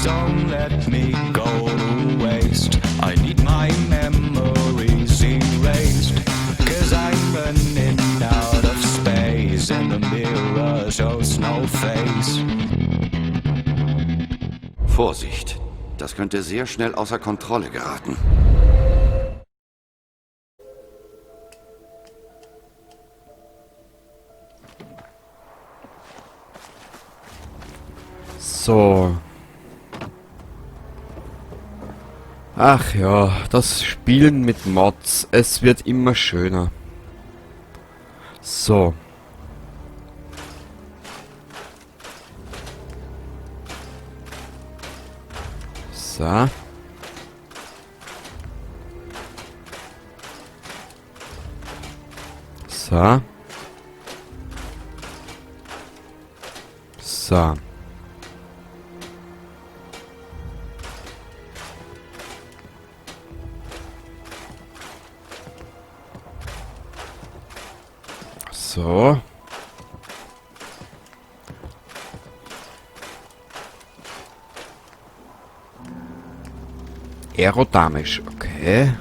don't let me go to waste. I need my memories erased, 'cause I'm running out of space and the mirror shows no face. Vorsicht, das könnte sehr schnell außer Kontrolle geraten. So. Ach ja, das Spielen mit Mods, es wird immer schöner. So. So. So. So. So. Aerodynamisch, okay.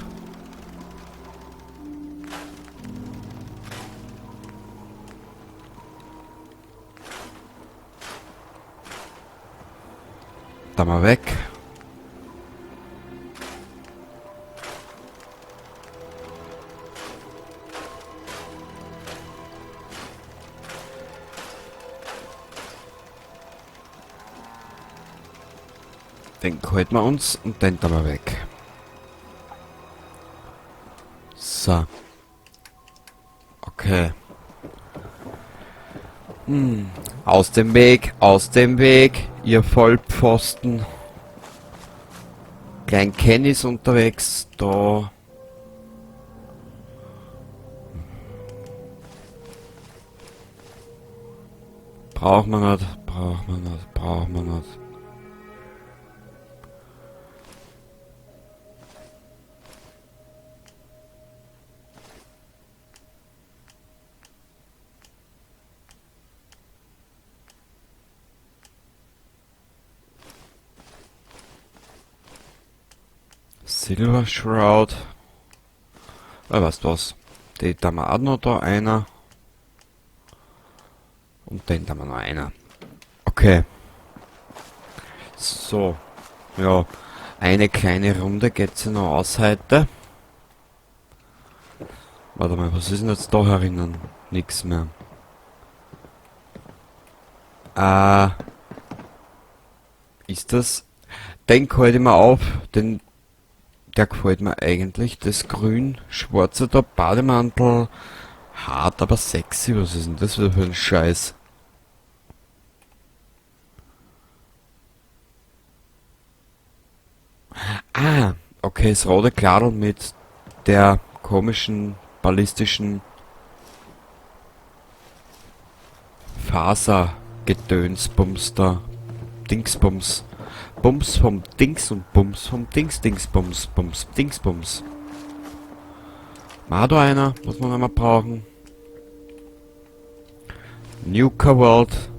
Da mal weg. Den halten wir uns und den da mal weg. So. Okay. Aus dem Weg, ihr Vollpfosten. Klein Kenny ist unterwegs, da. Braucht man nicht, braucht man nicht, braucht man nicht. Silver Shroud. Weißt du was? Die da wir auch noch da einer. Und den da wir noch einer. Okay. So. Ja. Eine kleine Runde geht's ja noch aus heute. Warte mal, was ist denn jetzt da herinnen? Nix mehr. Ist das? Den halte ich mir auf. Der gefällt mir eigentlich. Das grün-schwarze da, Bademantel. Hart, aber sexy. Was ist denn das wieder für ein Scheiß? Ah, okay, das rote Kladel mit der komischen ballistischen Fasergedönsbums da. Dingsbums. Bums vom Dings und Bums vom Dingsbums, Bums, Dingsbums. War da einer, was wir noch mal brauchen? Nuka World.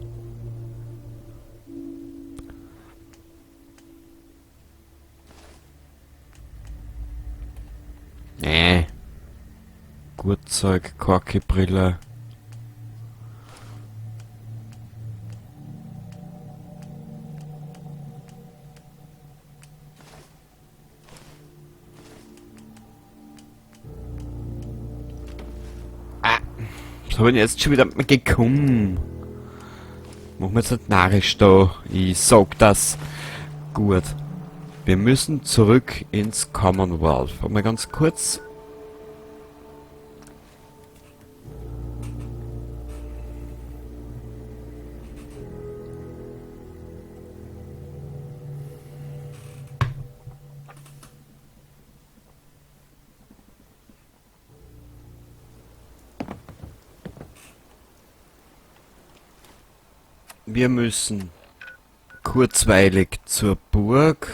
Nee. Gurtzeug, Korki-Brille. Was hab ich denn jetzt schon wieder gekommen? Machen wir jetzt nicht narrisch da. Ich sag das. Gut. Wir müssen zurück ins Commonwealth. Mal ganz kurz. Wir müssen kurzweilig zur Burg.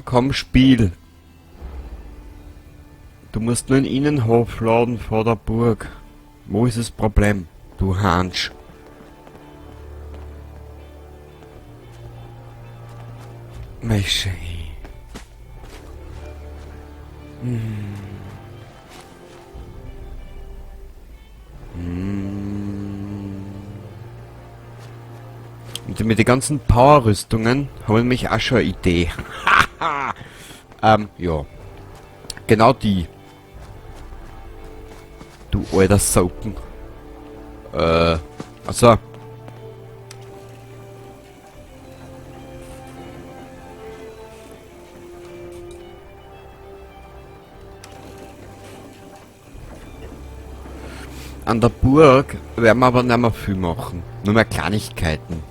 komm, Spiel. Du musst nur in den Innenhof laden vor der Burg. Wo ist das Problem, du Hansch? Mesche. Und mit den ganzen Power-Rüstungen haben wir nämlich auch schon eine Idee. Ja. Genau die. Du alter Sauken. Also. An der Burg werden wir aber nicht mehr viel machen. Nur mehr Kleinigkeiten.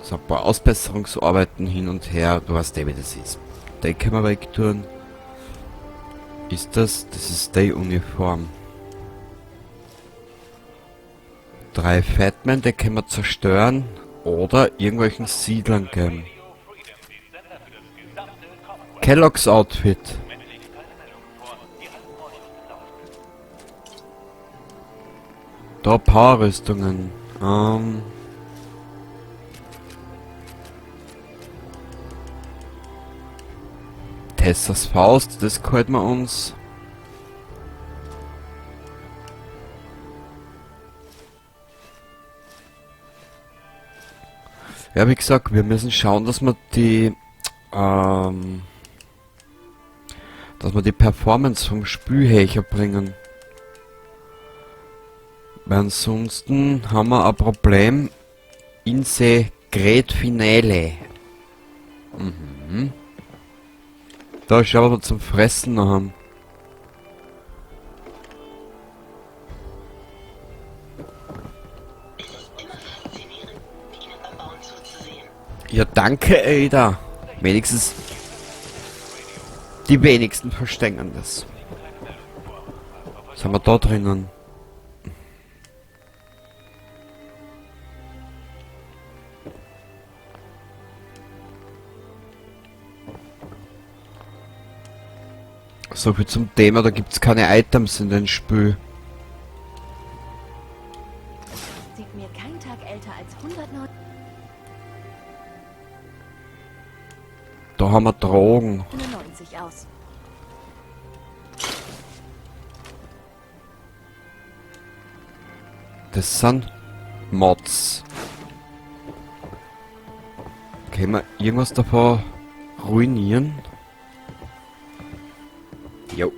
So ein paar Ausbesserungsarbeiten hin und her. Du weißt ja, wie das ist. Den können wir wegtun. Ist das? Das ist die Uniform. 3 Fatmen, die können wir zerstören. Oder irgendwelchen Siedlern geben. Kellogg's Outfit. Da Powerrüstungen. Tessas Faust, das gehalten wir uns. Ja, wie gesagt, wir müssen schauen, dass wir die Performance vom Spielhecher bringen. Weil ansonsten haben wir ein Problem in se Great Finale. Da schauen wir zum Fressen noch haben. Ja, danke, Ada. Wenigstens die wenigsten verstehen das. Was haben wir da drinnen? So viel zum Thema, da gibt's keine Items in dem Spiel. Sieht mir kein Tag älter als 109. Da haben wir Drogen. 90 aus. Das sind Mods. Können wir irgendwas davon ruinieren? Jo.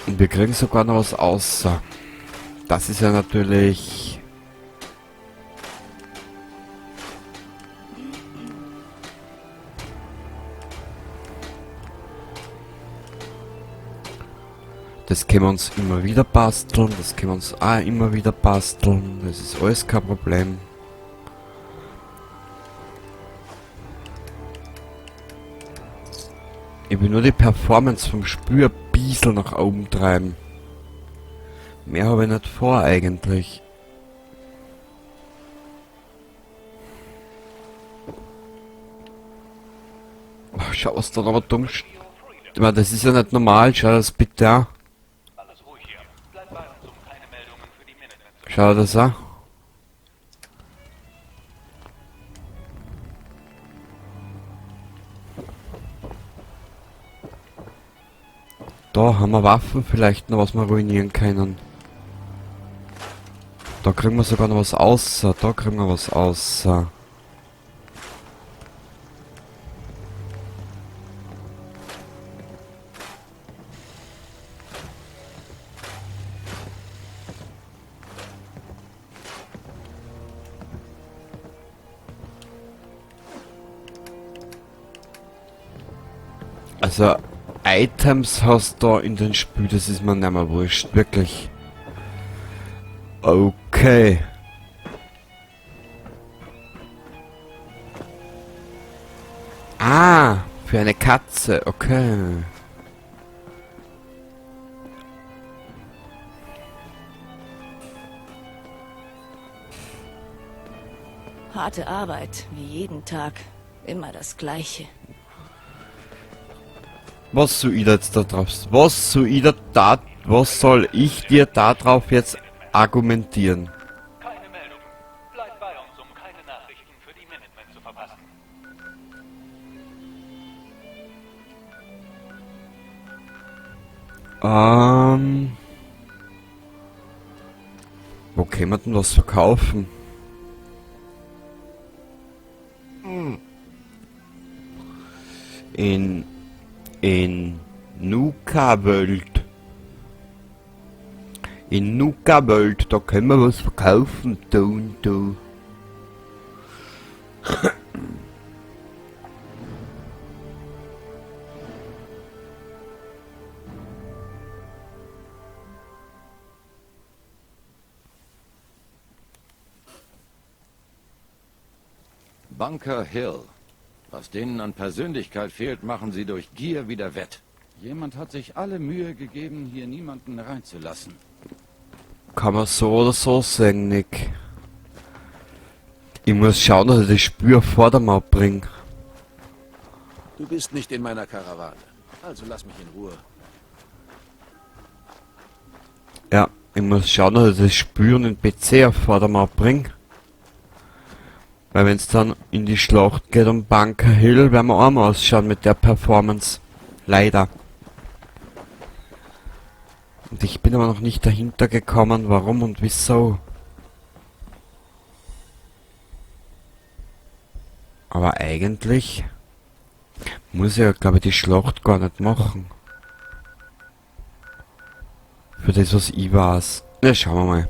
Und wir kriegen sogar noch was außer. Das ist ja natürlich... Das können wir uns immer wieder basteln, das können wir uns auch immer wieder basteln, das ist alles kein Problem. Ich will nur die Performance vom Spiel ein bisschen nach oben treiben. Mehr habe ich nicht vor eigentlich. Oh, schau, was da noch dumm steht. Ich meine, das ist ja nicht normal, schau das bitte an. Schau das an. Da haben wir Waffen vielleicht noch, was wir ruinieren können. Da kriegen wir sogar noch was außer. Da kriegen wir was außer. Also, Items hast du da in den Spiel, das ist mir nicht mehr wurscht, wirklich. Okay. Ah, für eine Katze, okay. Harte Arbeit, wie jeden Tag. Immer das Gleiche. Was soll ich da jetzt da drauf? Was soll ich dir da drauf jetzt argumentieren? Keine Meldung. Bleib bei uns, um keine Nachrichten für die Minutemen zu verpassen. Wo kann man denn was verkaufen? In Nuka-Welt. In Nuka-Welt, da können wir was verkaufen, da und da. Bunker Hill. Was denen an Persönlichkeit fehlt, machen sie durch Gier wieder wett. Jemand hat sich alle Mühe gegeben, hier niemanden reinzulassen. Kann man so oder so sagen, Nick. Ich muss schauen, dass ich das Spür vor der Mauer bringe. Du bist nicht in meiner Karawane. Also lass mich in Ruhe. Ja, ich muss schauen, dass ich das Spüren in PC auf Vordermann bringe. Weil wenn es dann in die Schlacht geht um Bunker Hill, werden wir arm ausschauen mit der Performance. Leider. Und ich bin aber noch nicht dahinter gekommen, warum und wieso. Aber eigentlich muss ich ja, glaube ich, die Schlacht gar nicht machen. Für das, was ich weiß. Na, schauen wir mal.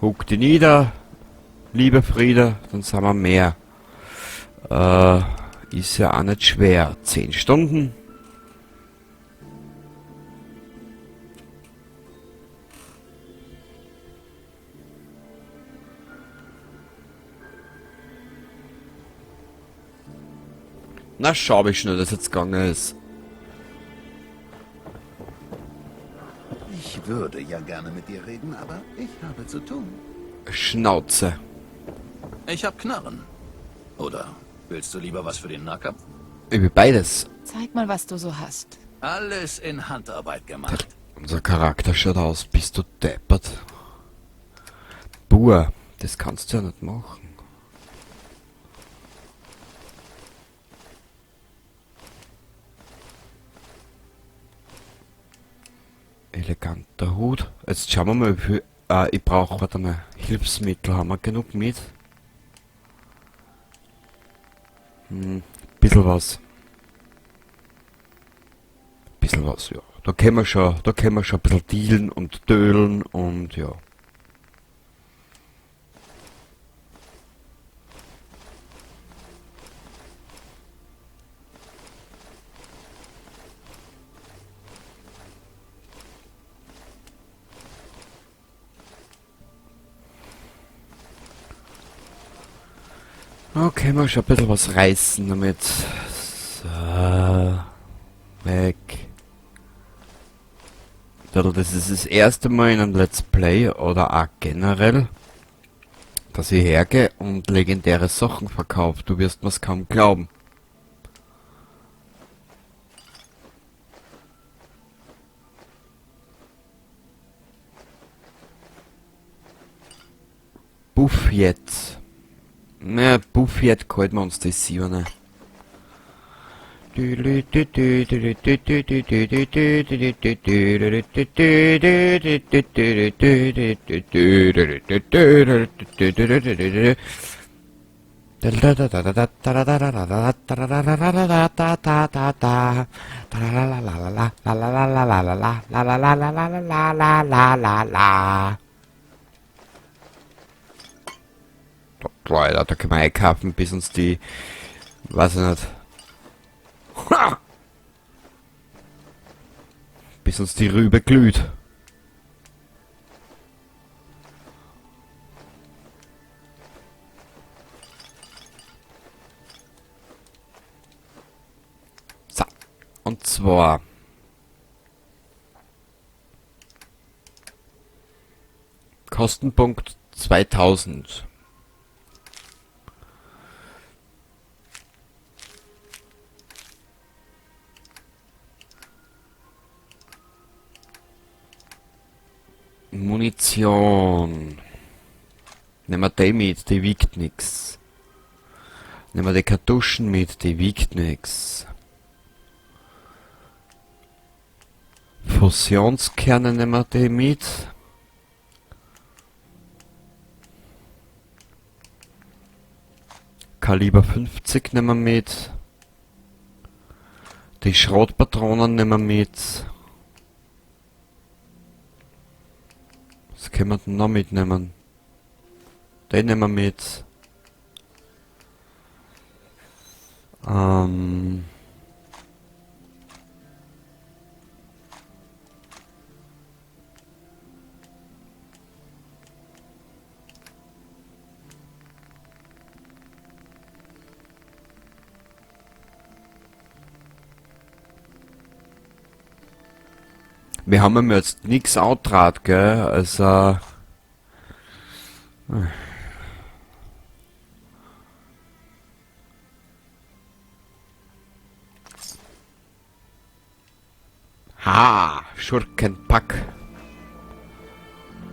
Huck die nieder, liebe Frieda, dann sind wir mehr. Ist ja auch nicht schwer. 10 Stunden. Na, schau, wie schnell das jetzt gegangen ist. Ich würde ja gerne mit dir reden, aber ich habe zu tun. Schnauze. Ich hab Knarren. Oder willst du lieber was für den Nahkampf? Ich will beides. Zeig mal, was du so hast. Alles in Handarbeit gemacht. Unser Charakter schaut aus, bist du deppert. Buh, das kannst du ja nicht machen. Eleganter Hut. Jetzt schauen wir mal, wie viel... ich brauche, warte mal, Hilfsmittel. Haben wir genug mit? Bisschen was. Bisschen was, ja. Da können wir schon ein bisschen dealen und dödeln und ja. Okay, mal schon ein bisschen was reißen damit. So. Weg. Das ist das erste Mal in einem Let's Play oder auch generell, dass ich hergehe und legendäre Sachen verkaufe. Du wirst mir's kaum glauben. Buff jetzt. Na, Buff jetzt gehalten wir uns das Siebene. Leute, da können wir einkaufen, bis uns die, weiß ich nicht. bis uns die Rübe glüht. So, und zwar Kostenpunkt 2000. Munition. Nehmen wir die mit, die wiegt nix. Nehmen wir die Kartuschen mit, die wiegt nix. Fusionskerne nehmen wir die mit. Kaliber 50 nehmen wir mit. Die Schrotpatronen nehmen wir mit. Was können wir denn noch mitnehmen? Den nehmen wir mit. Wir haben ihm jetzt nix outtrat, gell, also... Ha! Schurkenpack!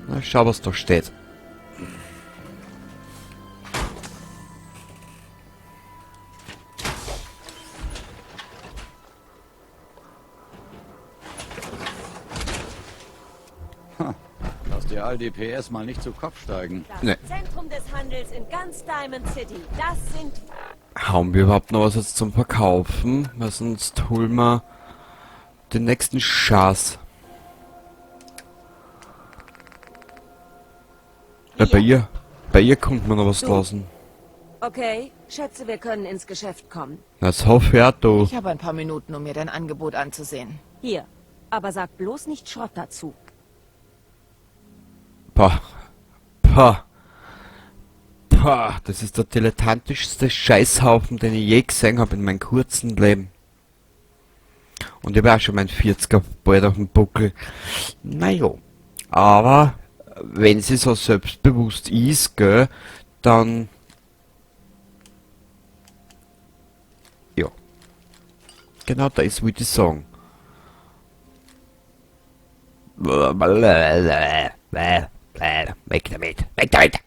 Na, schau, was da steht. Lass dir all die PS mal nicht zu Kopf steigen. Das Nee. Zentrum des Handels in ganz Diamond City. Das sind... Haben wir überhaupt noch was jetzt zum Verkaufen? Weil sonst holen wir den nächsten Schatz. Bei ihr kommt man noch was lassen. Okay, schätze, wir können ins Geschäft kommen. Das hoffe ich auch, du. Ich habe ein paar Minuten, um mir dein Angebot anzusehen. Hier, aber sag bloß nicht Schrott dazu. Pah. Pah. Pah. Das ist der dilettantischste Scheißhaufen, den ich je gesehen habe in meinem kurzen Leben. Und ich habe auch schon mein 40er bald auf dem Buckel. Naja. Aber, wenn sie so selbstbewusst ist, gell, dann... Ja. Genau das will ich sagen. Weg damit! Weg damit!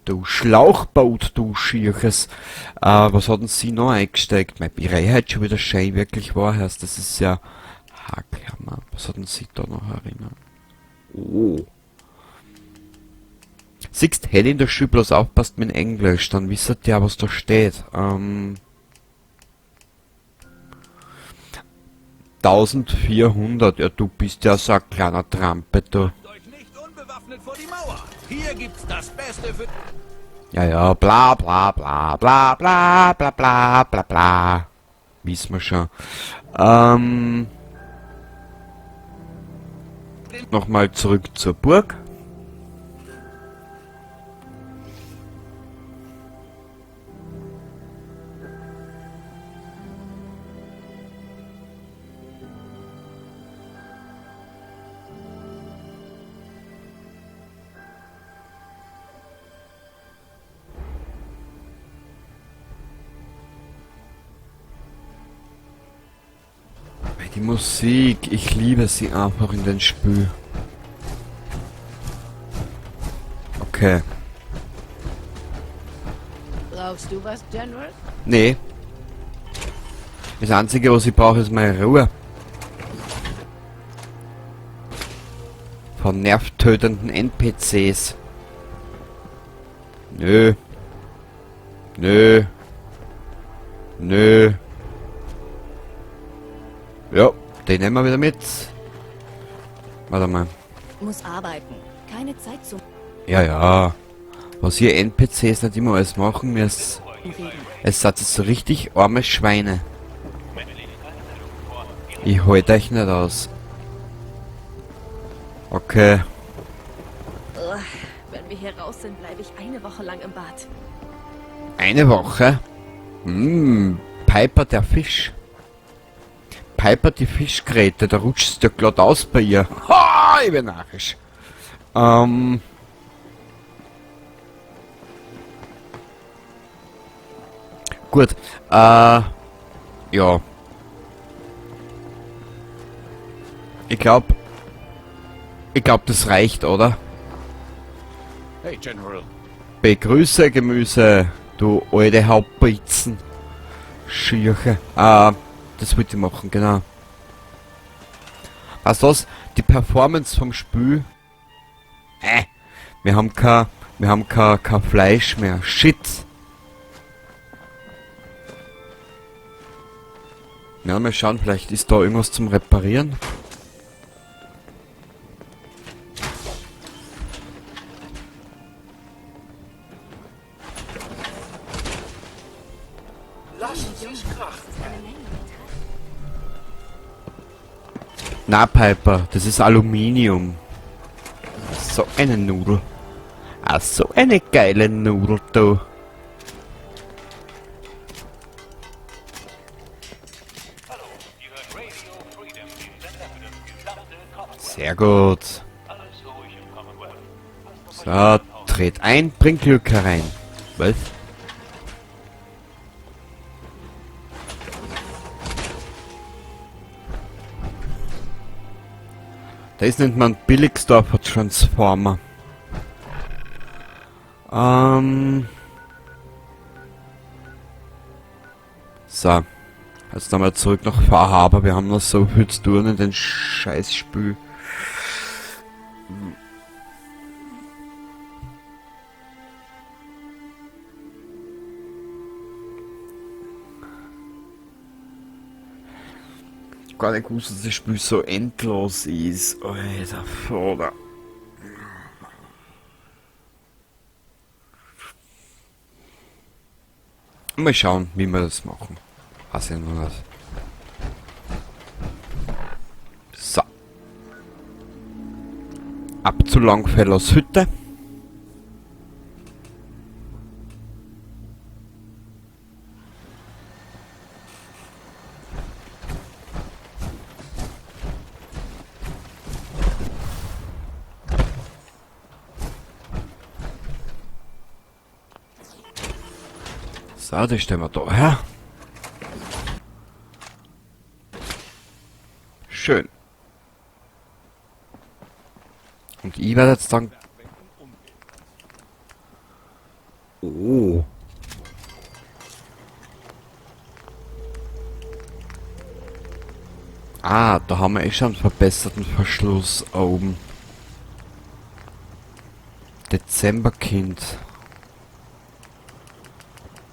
Du Schlauchboot, du Schierches. Was hat denn sie noch eingesteckt? Meine Bereitheit schon wieder schön, wirklich wahr heißt. Das ist ja... Hackhammer. Was hat denn sie da noch erinnert? Oh. Siehst, hätte in der Schule bloß aufpasst mit Englisch, dann wisst ihr ja, was da steht. 1400, ja, du bist ja so ein kleiner Trampe, du. Euch nicht unbewaffnet vor die Mauer. Hier gibt's das Beste für... Ja, ja, bla bla bla bla bla bla bla bla bla. Wissen wir schon. Nochmal zurück zur Burg. Die Musik, ich liebe sie einfach in den Spiel. Okay. Brauchst du was, General? Nee. Das Einzige, was ich brauche, ist meine Ruhe. Von nervtötenden NPCs. Nö. Nö. Nö. Ja, den nehmen wir wieder mit. Warte mal. Muss arbeiten. Keine Zeit zum Ja, ja. Was hier NPCs nicht immer alles machen, es sind so richtig arme Schweine. Ich halte euch nicht aus. Okay. Wenn wir hier raus sind, bleibe ich eine Woche lang im Bad. Eine Woche? Piper der Fisch. Piper die Fischgräte, da rutscht ja glatt aus bei ihr. Ha, ich bin narrisch. Gut, ja. Ich glaub, das reicht, oder? Hey, General. Begrüße, Gemüse, du alte Hauptbitzen. Schürche. Das wollte ich machen, genau. Was das? Die Performance vom Spiel. Wir haben kein Fleisch mehr. Shit. Ja, mal schauen, vielleicht ist da irgendwas zum Reparieren. Na, Piper, das ist Aluminium. So eine Nudel. So eine geile Nudel, du. Hallo, ihr hört Radio Freedom, den Sender für das gesamte Commonwealth. Sehr gut. Alles ruhig im Commonwealth. So, dreht ein, bringt Glück herein. Was? Das nennt man Billigsdorfer Transformer. So. Jetzt nochmal zurück nach Fahrhaber. Wir haben noch so viel zu tun in den Scheißspiel. Gar nicht gewusst, dass das Spiel so endlos ist. Alter Vater. Mal schauen, wie wir das machen. Weiß ich noch nicht. So. Ab zu Longfellers Hütte. So, das stellen wir da her. Schön. Und ich werde jetzt dann... Oh. Da haben wir schon einen verbesserten Verschluss oben. Dezemberkind.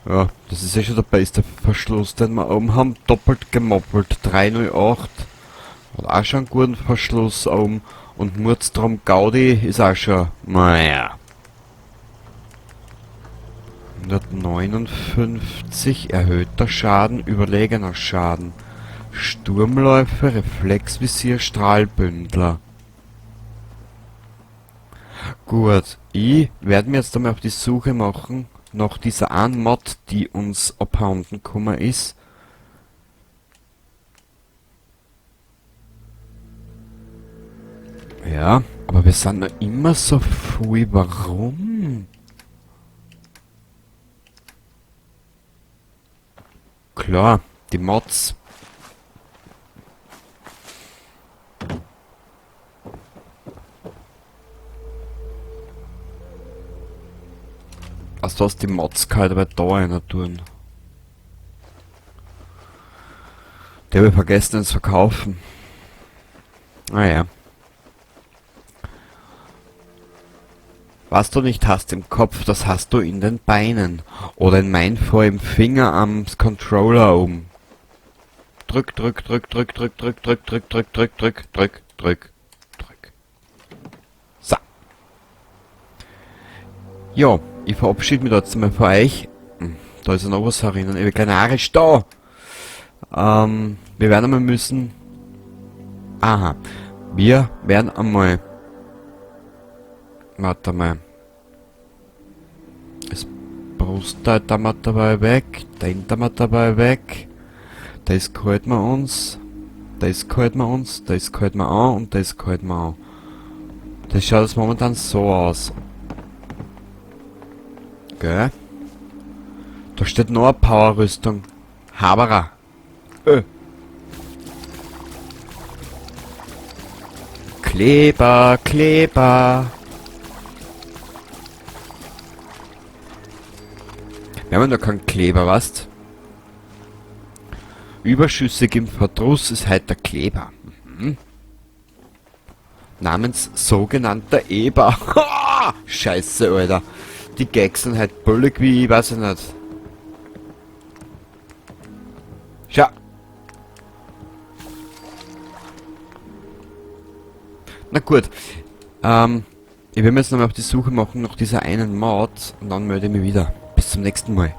Ja, das ist ja schon der beste Verschluss, den wir oben haben. Doppelt gemoppelt. 308. Hat auch schon einen guten Verschluss oben. Und Murdstrom Gaudi ist auch schon... Naja. 159. Erhöhter Schaden, überlegener Schaden. Sturmläufe, Reflexvisier, Strahlbündler. Gut, ich werde mir jetzt einmal auf die Suche machen nach dieser einen Mod, die uns abhanden gekommen ist. Ja, aber wir sind noch immer so früh. Warum? Klar, die Mods. Also, dass die Mods kann halt da einer tun. Die habe ich vergessen, den zu verkaufen. Naja. Was du nicht hast im Kopf, das hast du in den Beinen. Oder in meinem Fall im Finger am Controller oben. Drück, drück, drück, drück, drück, drück, drück, drück, drück, drück, drück, drück, drück, drück. So. Jo, ich verabschiede mich jetzt mal von euch. Da ist ja noch was herinnen. Ich bin gleich narrisch da. Wir werden einmal müssen Aha. Wir werden einmal... Warte mal. Das Brustteil da mal dabei weg. Den da mal dabei weg. Das halten wir uns. Das halten wir uns. Das halten wir an. Und das halten wir an. Das schaut jetzt momentan so aus. Gell? Da steht noch eine Powerrüstung. Haberer. Kleber, Kleber. Wir haben noch keinen Kleber, was? Überschüssig im Verdruss ist halt der Kleber. Namens sogenannter Eber. Scheiße, Alter. Die Gags sind halt bullig wie, ich weiß nicht. Schau. Na gut. Ich will mir jetzt nochmal auf die Suche machen nach dieser einen Maut und dann melde ich mich wieder. Bis zum nächsten Mal.